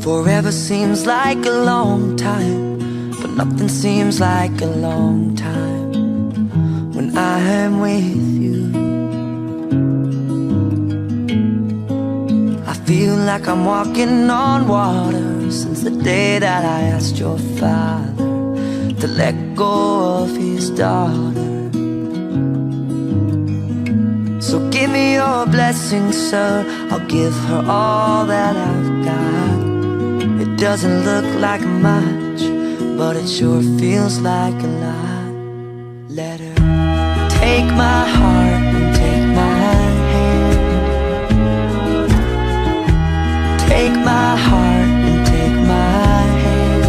Forever seems like a long time, but nothing seems like a long time when I am with you. I feel like I'm walking on water since the day that I asked your father to let go of his daughter. So give me your blessing, sir, I'll give her all that I've got. It doesn't look like much, but it sure feels like a lot. Let her take my heart and take my hand. Take my heart and take my hand.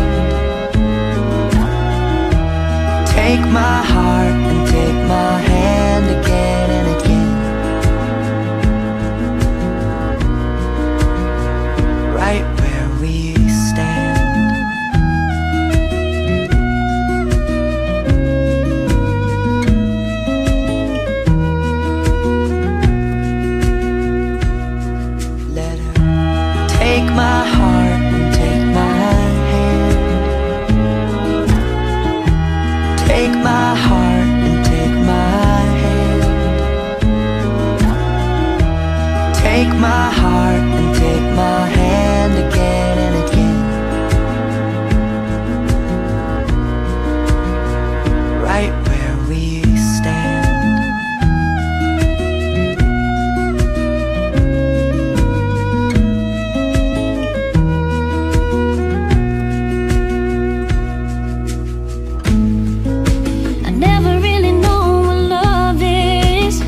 Take my heart and take my hand again and again. Right where we stand. Let her take my heart and take my hand. Take my heart and take my hand. Take my heart and take my hand again and again. Right where we stand. I never really know what love is,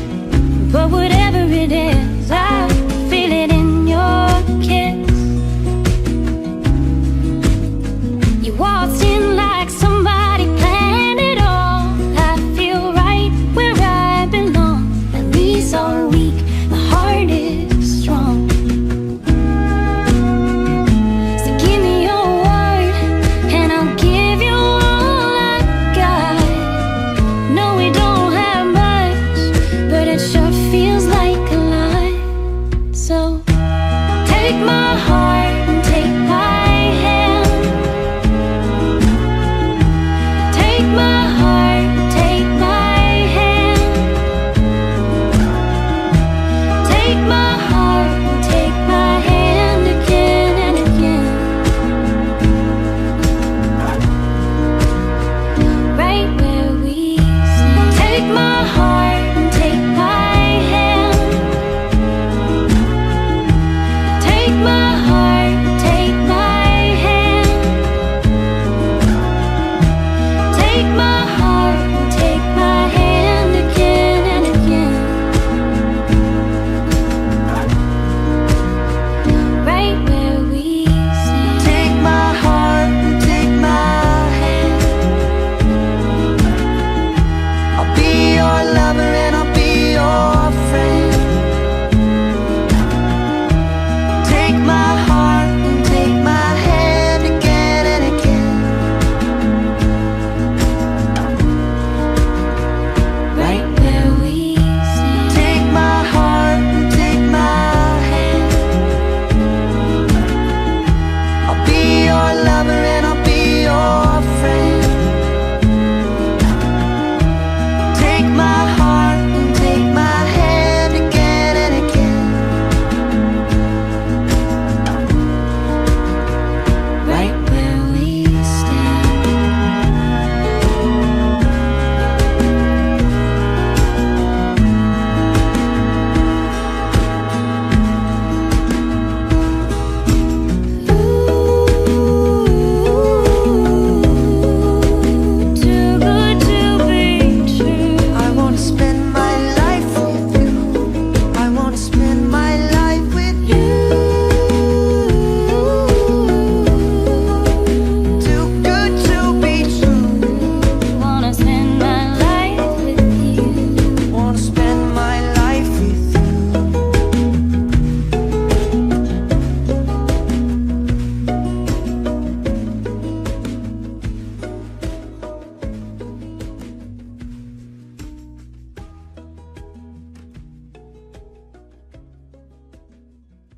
but whatever it is, I feel it in your kiss. You walked in like somebody planned it all. I feel right where I belong. My knees are weak, my heart is strong. So give me your word and I'll give you all I got. No, we don't have much, but it sure feels like a lot. So take my heart